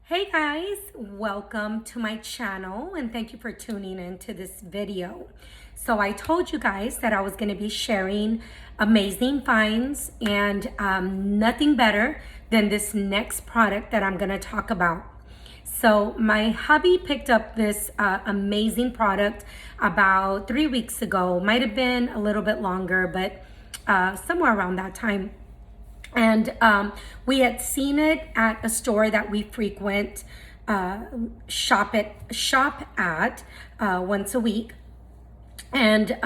Hey guys, welcome to my channel and thank you for tuning in to this video. So I told you guys that I was going to be sharing amazing finds and nothing better than this next product that I'm going to talk about. So my hubby picked up this amazing product about 3 weeks ago. Might have been a little bit longer, but somewhere around that time. And we had seen it at a store that we frequent, shop at once a week. And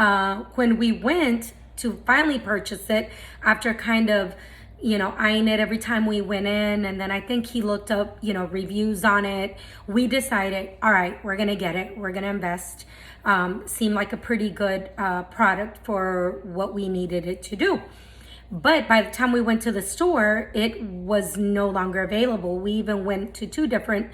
when we went to finally purchase it, after kind of, eyeing it every time we went in, and then I think he looked up, reviews on it, we decided, all right, we're gonna get it, we're gonna invest. Seemed like a pretty good product for what we needed it to do. But by the time we went to the store, it was no longer available. We even went to two different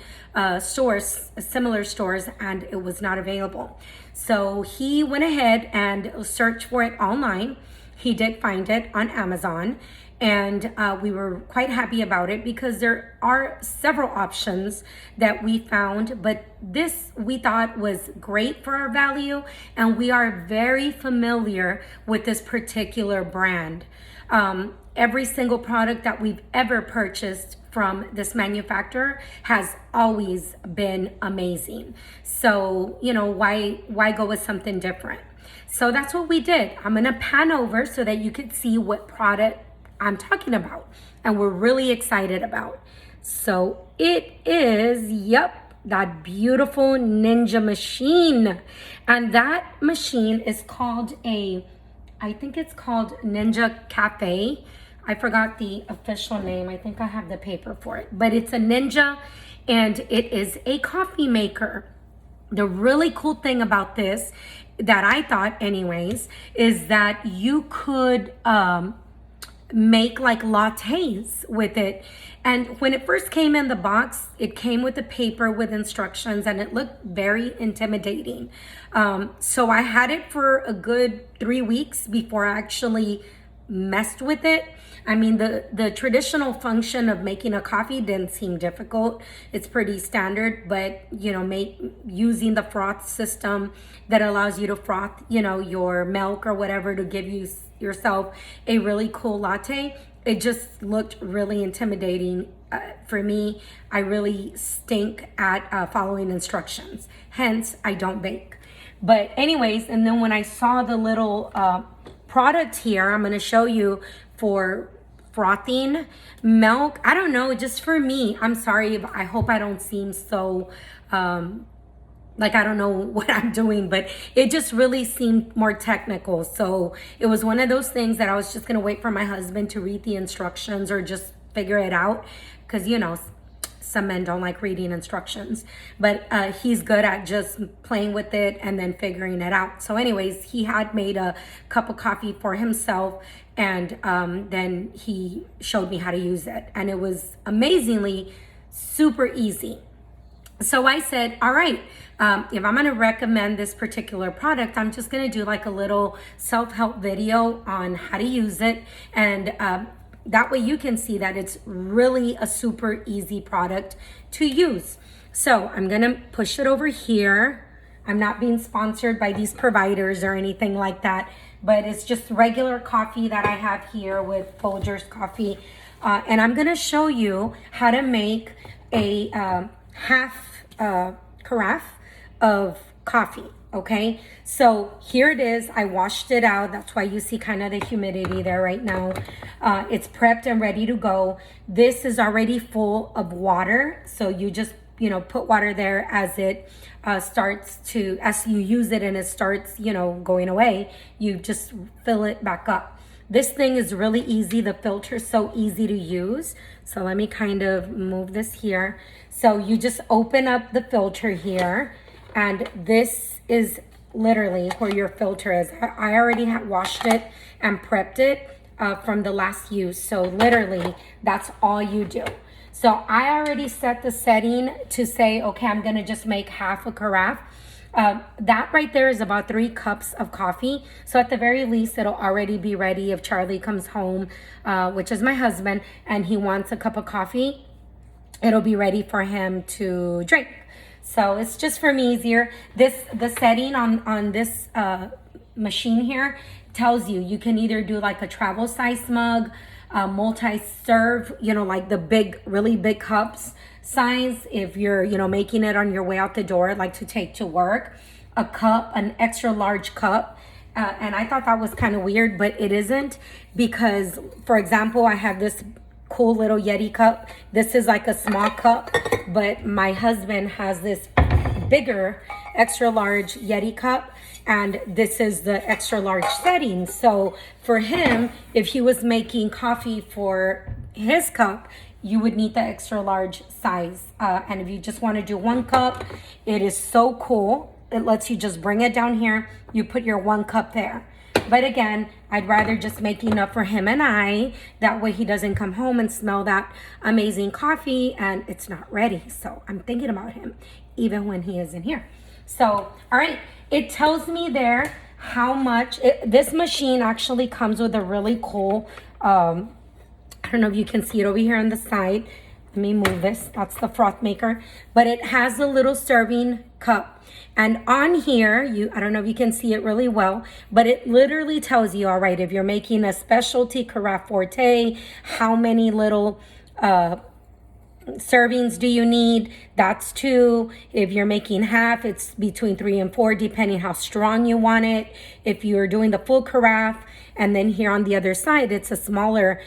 stores, similar stores, and it was not available. So he went ahead and searched for it online. He did find it on Amazon, and we were quite happy about it because there are several options that we found, but this we thought was great for our value, and we are very familiar with this particular brand. Every single product that we've ever purchased from this manufacturer has always been amazing. So, why go with something different? So that's what we did. I'm gonna pan over so that you could see what product I'm talking about and we're really excited about. So it is, that beautiful Ninja machine. And that machine is called I think it's called Ninja Cafe. I forgot the official name. I think I have the paper for it, but it's a Ninja and it is a coffee maker. The really cool thing about this, that I thought anyways, is that you could make like lattes with it. And when it first came in the box, it came with a paper with instructions and it looked very intimidating. So I had it for a good 3 weeks before I actually messed with it. I mean, the traditional function of making a coffee didn't seem difficult. It's pretty standard, but using the froth system that allows you to froth, your milk or whatever to give yourself a really cool latte, it just looked really intimidating. For me, I really stink at following instructions. Hence, I don't bake. But anyways, and then when I saw the little product here, I'm going to show you for frothing milk. I don't know, just for me, I'm sorry, I hope I don't seem so like I don't know what I'm doing, but it just really seemed more technical. So it was one of those things that I was just gonna wait for my husband to read the instructions or just figure it out, because some men don't like reading instructions, but he's good at just playing with it and then figuring it out. So anyways, he had made a cup of coffee for himself, and then he showed me how to use it, and it was amazingly super easy. So I said, all right, if I'm gonna recommend this particular product, I'm just gonna do like a little self-help video on how to use it. And that way you can see that it's really a super easy product to use. So I'm gonna push it over here. I'm not being sponsored by these providers or anything like that, but it's just regular coffee that I have here with Folgers coffee. And I'm gonna show you how to make a half carafe of coffee. Okay, so here it is. I washed it out. That's why you see kind of the humidity there right now. It's prepped and ready to go. This is already full of water, so you just put water there as it as you use it and it starts going away, you just fill it back up. This thing is really easy. The filter is so easy to use. So let me kind of move this here. So you just open up the filter here, and this is literally where your filter is. I already had washed it and prepped it from the last use. So literally that's all you do. So I already set the setting to say, okay, I'm gonna just make half a carafe. That right there is about 3 cups of coffee. So at the very least, it'll already be ready if Charlie comes home, which is my husband, and he wants a cup of coffee. it'll be ready for him to drink. So it's just for me easier. The setting on this machine here tells you can either do like a travel size mug, multi-serve, like the big, really big cups size, if you're, making it on your way out the door, like to take to work, a cup, an extra large cup. And I thought that was kind of weird, but it isn't, because, for example, I have this cool little Yeti cup. This is like a small cup, but my husband has this bigger extra large Yeti cup, and this is the extra large setting. So for him, if he was making coffee for his cup, you would need the extra large size. And if you just want to do 1 cup, it is so cool. It lets you just bring it down here. You put your 1 cup there. But again, I'd rather just make enough for him and I. That way he doesn't come home and smell that amazing coffee and it's not ready. So I'm thinking about him even when he isn't here. So, all right. It tells me there how much. This machine actually comes with a really cool, I don't know if you can see it over here on the side. Let me move this. That's the froth maker. But it has a little serving cup. And on here, I don't know if you can see it really well, but it literally tells you, all right, if you're making a specialty carafe forte, how many little servings do you need? That's 2. If you're making half, it's between 3 and 4, depending how strong you want it. If you're doing the full carafe, and then here on the other side, it's a smaller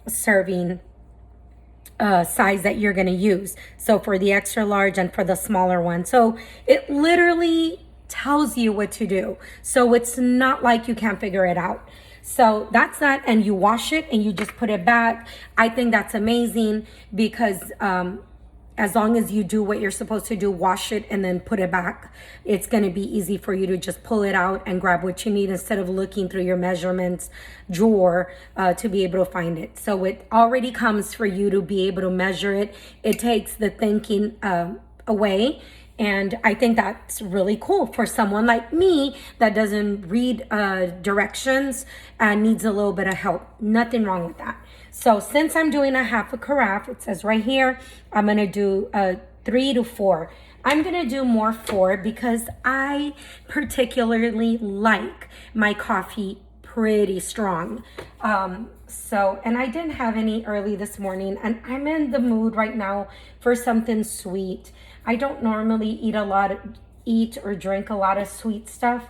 serving size that you're going to use. So for the extra large and for the smaller one. So it literally tells you what to do. So it's not like you can't figure it out. So that's that. And you wash it and you just put it back. I think that's amazing because as long as you do what you're supposed to do, wash it and then put it back, it's going to be easy for you to just pull it out and grab what you need instead of looking through your measurements drawer to be able to find it. So it already comes for you to be able to measure it. It takes the thinking away. And I think that's really cool for someone like me that doesn't read directions and needs a little bit of help. Nothing wrong with that. So since I'm doing a half a carafe, it says right here, I'm going to do 3 to 4. I'm going to do more 4 because I particularly like my coffee pretty strong. And I didn't have any early this morning, and I'm in the mood right now for something sweet. I don't normally eat or drink a lot of sweet stuff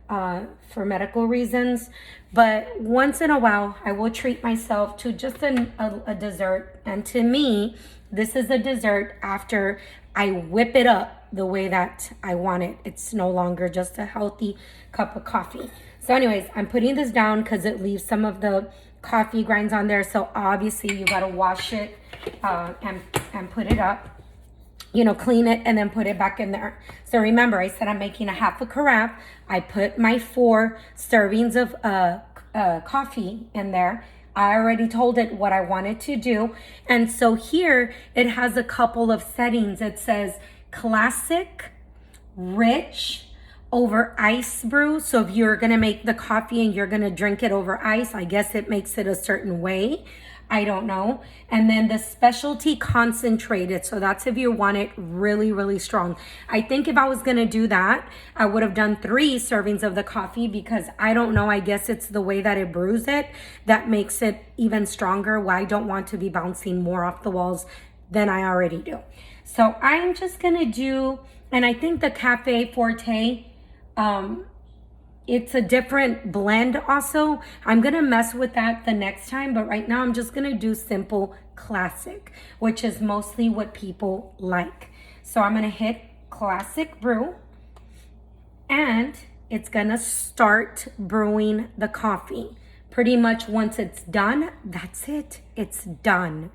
for medical reasons, but once in a while I will treat myself to just a dessert. And to me, this is a dessert after I whip it up the way that I want it. It's no longer just a healthy cup of coffee. So anyways, I'm putting this down because it leaves some of the coffee grinds on there. So obviously you got to wash it and put it up. Clean it and then put it back in there. So remember, I said I'm making a half a carafe. I put my 4 servings of coffee in there. I already told it what I wanted to do. And so here it has a couple of settings. It says classic, rich, over ice brew. So if you're going to make the coffee and you're going to drink it over ice, I guess it makes it a certain way. I don't know. And then the specialty concentrated. So that's if you want it really, really strong. I think if I was going to do that, I would have done 3 servings of the coffee because I don't know. I guess it's the way that it brews it that makes it even stronger. Why I don't want to be bouncing more off the walls than I already do. So I'm just going to do, and I think the Cafe Forte, it's a different blend also. I'm going to mess with that the next time, but right now I'm just going to do simple classic, which is mostly what people like. So I'm going to hit classic brew and it's going to start brewing the coffee. Pretty much once it's done, that's it. It's done.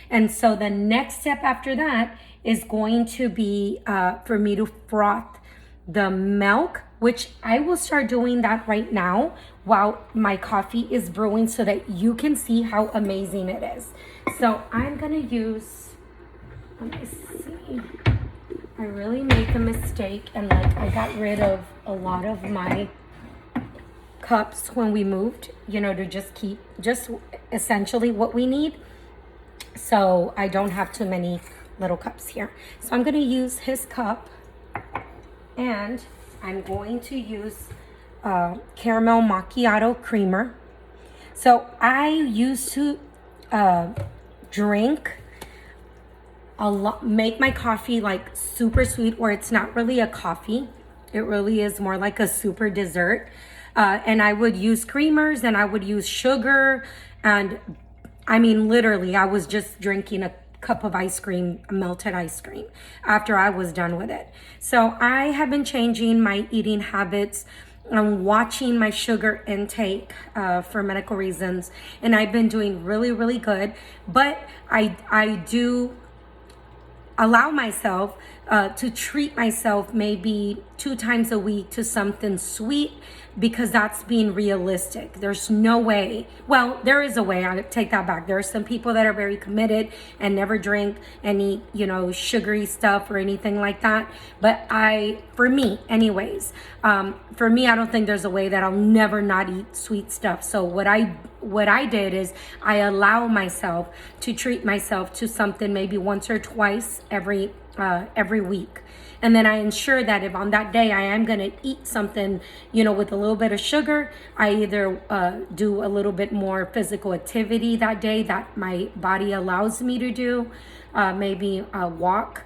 And so the next step after that is going to be for me to froth the milk, which I will start doing that right now while my coffee is brewing so that you can see how amazing it is. So I'm gonna use, let me see, I really made the mistake and I got rid of a lot of my cups when we moved, to just keep just essentially what we need. So I don't have too many little cups here. So I'm gonna use his cup, and I'm going to use caramel macchiato creamer. So I used to drink a lot, make my coffee like super sweet, where it's not really a coffee. It really is more like a super dessert. And I would use creamers and I would use sugar. And I mean, literally, I was just drinking a cup of ice cream, melted ice cream, after I was done with it. So I have been changing my eating habits. I'm watching my sugar intake for medical reasons, and I've been doing really, really good. But I do allow myself to treat myself maybe 2 times a week to something sweet, because that's being realistic. There's no way, well, there is a way, I take that back. There are some people that are very committed and never drink any, sugary stuff or anything like that. But for me anyways, for me, I don't think there's a way that I'll never not eat sweet stuff. So what I did is I allow myself to treat myself to something maybe once or twice every week. And then I ensure that if on that day I am going to eat something, with a little bit of sugar, I either do a little bit more physical activity that day that my body allows me to do, maybe a walk,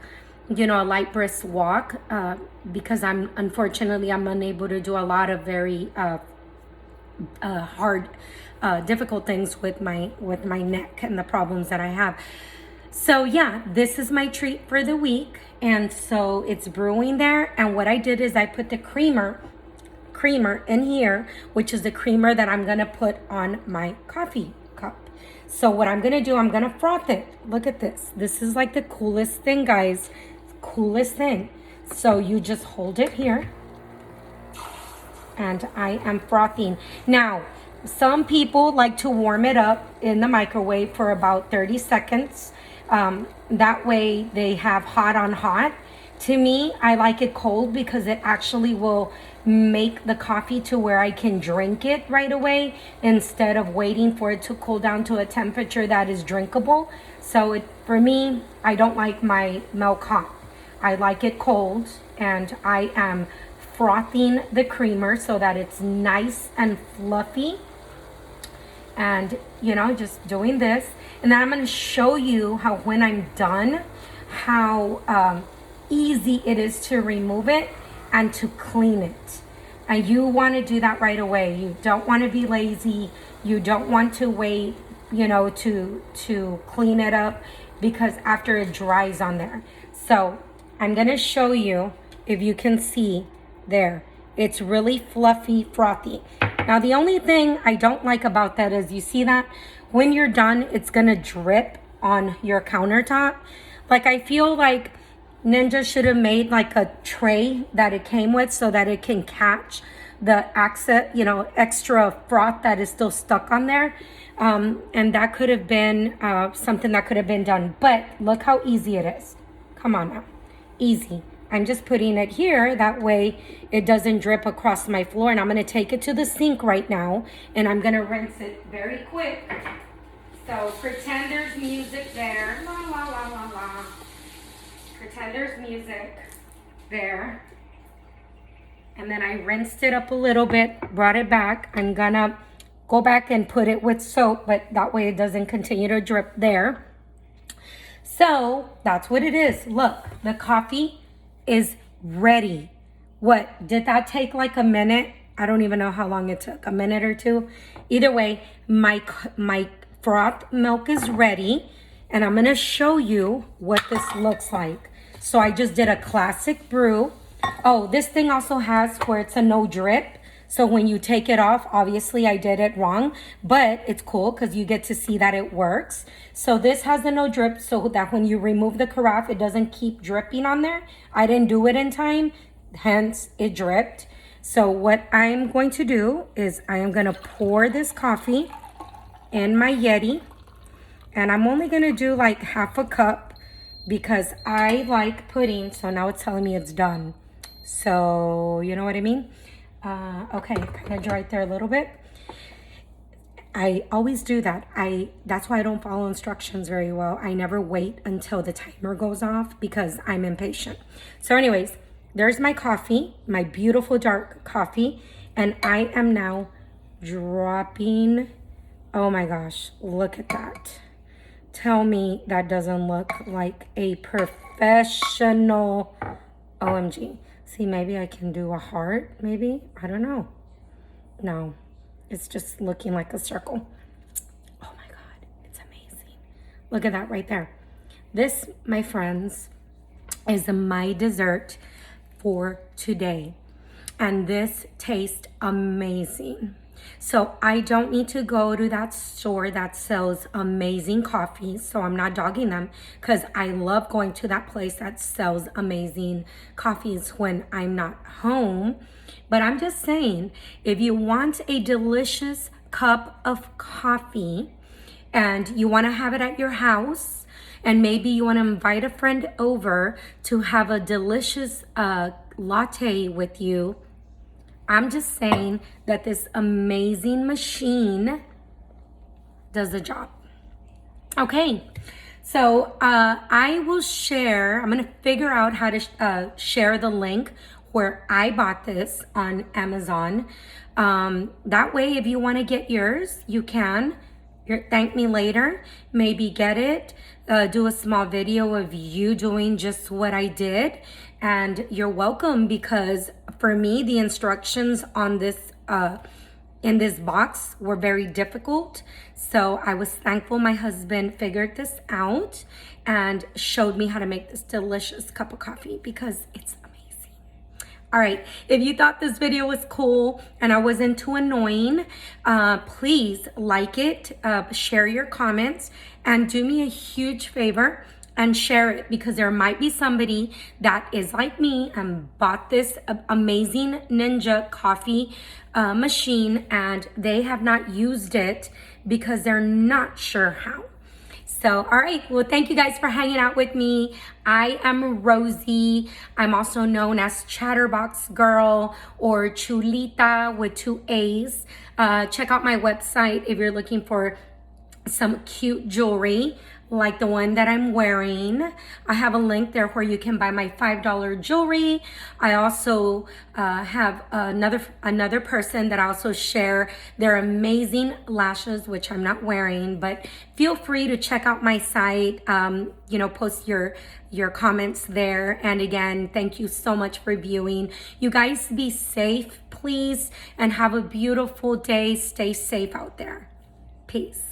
a light brisk walk, because unfortunately I'm unable to do a lot of very hard, difficult things with my neck and the problems that I have. So yeah, this is my treat for the week. And so it's brewing there. And what I did is I put the creamer in here, which is the creamer that I'm going to put on my coffee cup. So what I'm going to do, I'm going to froth it. Look at this. This is like the coolest thing, guys. Coolest thing. So you just hold it here. And I am frothing. Now, some people like to warm it up in the microwave for about 30 seconds. That way they have hot on hot. To me, I like it cold because it actually will make the coffee to where I can drink it right away instead of waiting for it to cool down to a temperature that is drinkable. So for me, I don't like my milk hot. I like it cold, and I am frothing the creamer so that it's nice and fluffy. And just doing this, and then I'm going to show you how, when I'm done, how easy it is to remove it and to clean it. And you want to do that right away. You don't want to be lazy. You don't want to wait, to clean it up, because after it dries on there. So I'm going to show you, if you can see there, it's really fluffy, frothy. Now, the only thing I don't like about that is, you see that when you're done, it's gonna drip on your countertop. Like, I feel like Ninja should have made like a tray that it came with so that it can catch the extra froth that is still stuck on there. And that could have been something that could have been done. But look how easy it is. Come on now, easy. I'm just putting it here, that way it doesn't drip across my floor. And I'm going to take it to the sink right now, and I'm going to rinse it very quick. So pretend there's music there. La, la, la, la, la. Pretend there's music there. And then I rinsed it up a little bit, brought it back. I'm going to go back and put it with soap, but that way it doesn't continue to drip there. So that's what it is. Look, the coffee is ready. What did that take? Like a minute? I don't even know how long it took, a minute or two. Either way, my froth milk is ready, and I'm gonna show you what this looks like. So I just did a classic brew. Oh, this thing also has where it's a no drip. So when you take it off, obviously I did it wrong, but it's cool because you get to see that it works. So this has the no drip, so that when you remove the carafe, it doesn't keep dripping on there. I didn't do it in time, hence it dripped. So what I'm going to do is I am going to pour this coffee in my Yeti, and I'm only going to do like half a cup because I like pudding. So now it's telling me it's done. So you know what I mean? Okay, kind of dry it there a little bit. I always do that. That's why I don't follow instructions very well. I never wait until the timer goes off because I'm impatient. So anyways, there's my coffee, my beautiful dark coffee, and I am now dropping, oh my gosh, look at that. Tell me that doesn't look like a professional. OMG. See, maybe I can do a heart, maybe? I don't know. No, it's just looking like a circle. Oh my God, it's amazing. Look at that right there. This, my friends, is my dessert for today. And this tastes amazing. So I don't need to go to that store that sells amazing coffee. So I'm not dogging them because I love going to that place that sells amazing coffees when I'm not home. But I'm just saying, if you want a delicious cup of coffee and you want to have it at your house, and maybe you want to invite a friend over to have a delicious latte with you, I'm just saying that this amazing machine does the job. Okay, so I will share, I'm gonna figure out how to share the link where I bought this on Amazon. That way, if you wanna get yours, you can. Thank me later, maybe get it, do a small video of you doing just what I did, and you're welcome, because for me, the instructions on this in this box were very difficult. So I was thankful my husband figured this out and showed me how to make this delicious cup of coffee, because it's amazing. All right, if you thought this video was cool and I wasn't too annoying, please like it, share your comments, and do me a huge favor and share it, because there might be somebody that is like me and bought this amazing Ninja coffee machine and they have not used it because they're not sure how. So, all right, well, thank you guys for hanging out with me. I am Rosie. I'm also known as Chatterbox Girl or Chulitaa with 2 A's. Check out my website if you're looking for some cute jewelry like the one that I'm wearing. I have a link there where you can buy my $5 jewelry. I also have another person that I also share their amazing lashes, which I'm not wearing, but feel free to check out my site. Post your comments there. And again, thank you so much for viewing. You guys be safe, please, and have a beautiful day. Stay safe out there. Peace.